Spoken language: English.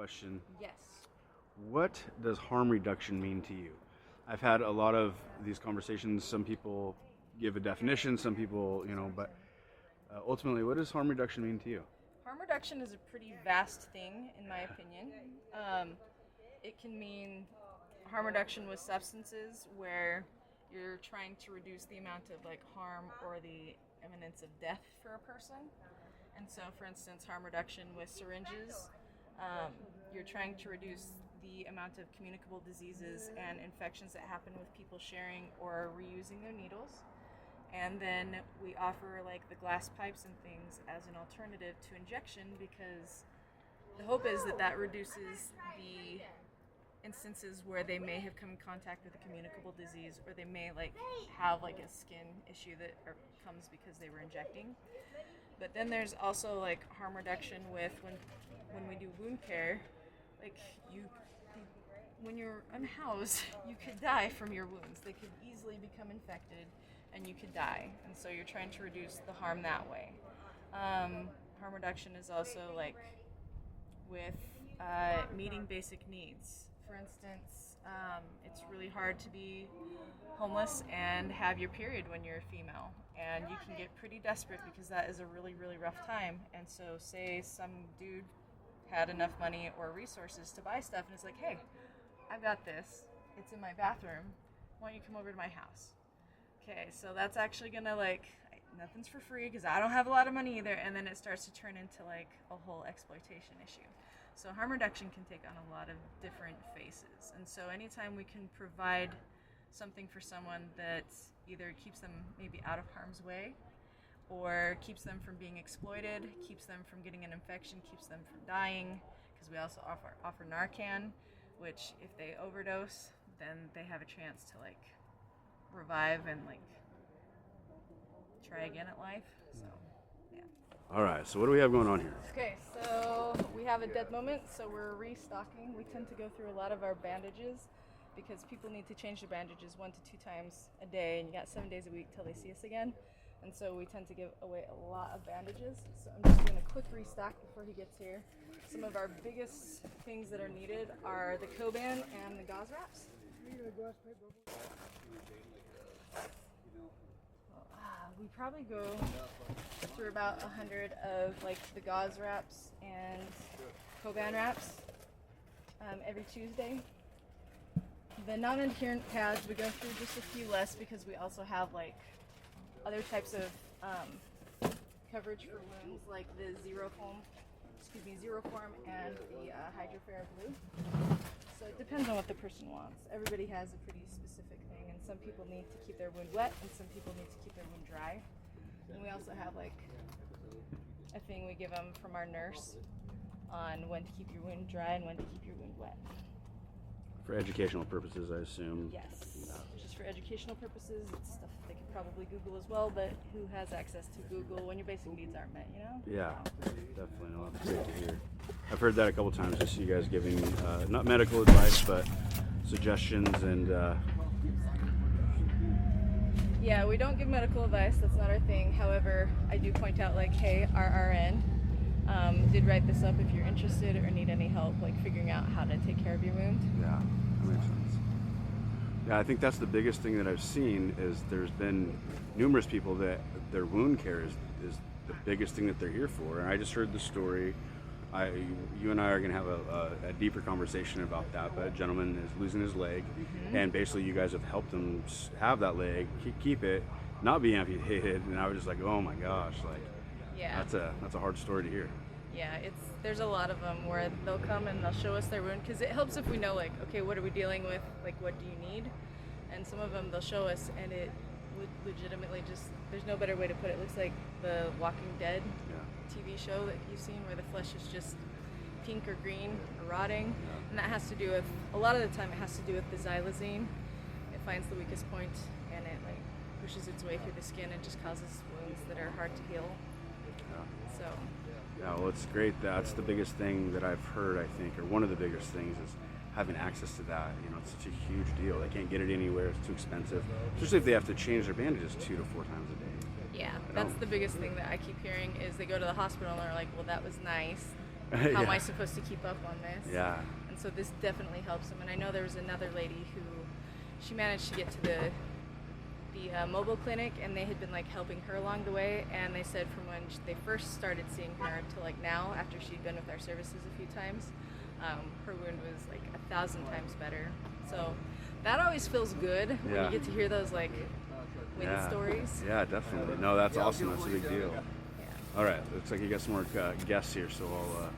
question. Yes. What does harm reduction mean to you? I've had a lot of these conversations. Some people give a definition, some people, but ultimately, what does harm reduction mean to you? Harm reduction is a pretty vast thing, in my opinion. It can mean harm reduction with substances where you're trying to reduce the amount of harm or the imminence of death for a person. And so, for instance, harm reduction with syringes, you're trying to reduce the amount of communicable diseases and infections that happen with people sharing or reusing their needles. And then we offer the glass pipes and things as an alternative to injection, because the hope is that reduces the instances where they may have come in contact with a communicable disease, or they may have a skin issue that comes because they were injecting. But then there's also harm reduction with when we do wound care, when you're unhoused, you could die from your wounds. They could easily become infected and you could die. And so you're trying to reduce the harm that way. Harm reduction is also with meeting basic needs. For instance, it's really hard to be homeless and have your period when you're a female. And you can get pretty desperate because that is a really, really rough time. And so say some dude had enough money or resources to buy stuff and it's like, hey, I've got this. It's in my bathroom. Why don't you come over to my house? Okay, so that's actually gonna nothing's for free because I don't have a lot of money either. And then it starts to turn into a whole exploitation issue. So harm reduction can take on a lot of different faces. And so anytime we can provide something for someone that either keeps them maybe out of harm's way or keeps them from being exploited, keeps them from getting an infection, keeps them from dying, because we also offer Narcan, which if they overdose, then they have a chance to revive and try again at life. So yeah. All right, so what do we have going on here? Okay, so we have a dead moment, so we're restocking. We tend to go through a lot of our bandages because people need to change their bandages 1 to 2 times a day, and you got 7 days a week till they see us again. And so we tend to give away a lot of bandages. So I'm just doing a quick restock before he gets here. Some of our biggest things that are needed are the Coban and the gauze wraps. We probably go through about 100 of the gauze wraps and Coban wraps every Tuesday. The non-adherent pads, we go through just a few less because we also have other types of coverage for wounds, like the Zeroform and the Hydrofair Blue. So it depends on what the person wants. Everybody has a pretty specific thing, and some people need to keep their wound wet, and some people need to keep their wound dry. And we also have a thing we give them from our nurse on when to keep your wound dry and when to keep your wound wet. For educational purposes, I assume. Yes, just for educational purposes. It's stuff they could probably Google as well, but who has access to Google when your basic needs aren't met, Yeah, definitely. No, that's great to hear. I've heard that a couple times, just you guys giving, not medical advice, but suggestions and... Yeah, we don't give medical advice. That's not our thing. However, I do point out, hey, our RN did write this up if you're interested or need any help, figuring out how to take care of your wound. Yeah, that makes sense. Yeah, I think that's the biggest thing that I've seen is there's been numerous people that their wound care is the biggest thing that they're here for. And I just heard the story. You and I are going to have a deeper conversation about that, but a gentleman is losing his leg, and basically you guys have helped him have that leg, keep it, not be amputated, and I was just like, oh my gosh, yeah, that's a hard story to hear. Yeah, there's a lot of them where they'll come and they'll show us their wound, because it helps if we know, okay, what are we dealing with, what do you need? And some of them they'll show us, and it legitimately just, there's no better way to put it. It looks like the Walking Dead TV show that you've seen where the flesh is just pink or green or rotting. And that has to do with, a lot of the time it has to do with the xylazine. It finds the weakest point and it pushes its way through the skin and just causes wounds that are hard to heal. Yeah. So. Yeah, well, it's great. That's the biggest thing that I've heard, I think, or one of the biggest things is having access to that. It's such a huge deal. They can't get it anywhere. It's too expensive, especially if they have to change their bandages 2 to 4 times a day. Yeah, that's the biggest thing that I keep hearing is they go to the hospital and they're like, well, that was nice, how am Yeah. I supposed to keep up on this? Yeah. And so this definitely helps them. And I know there was another lady who she managed to get to the mobile clinic, and they had been like helping her along the way. And they said from when they first started seeing her to like now, after she'd been with our services a few times, her wound was like 1,000 times better. So that always feels good when Yeah. you get to hear those like win Yeah. stories. Yeah, definitely. No, that's awesome. That's a big deal. Yeah. All right, looks like you got some more guests here, so I'll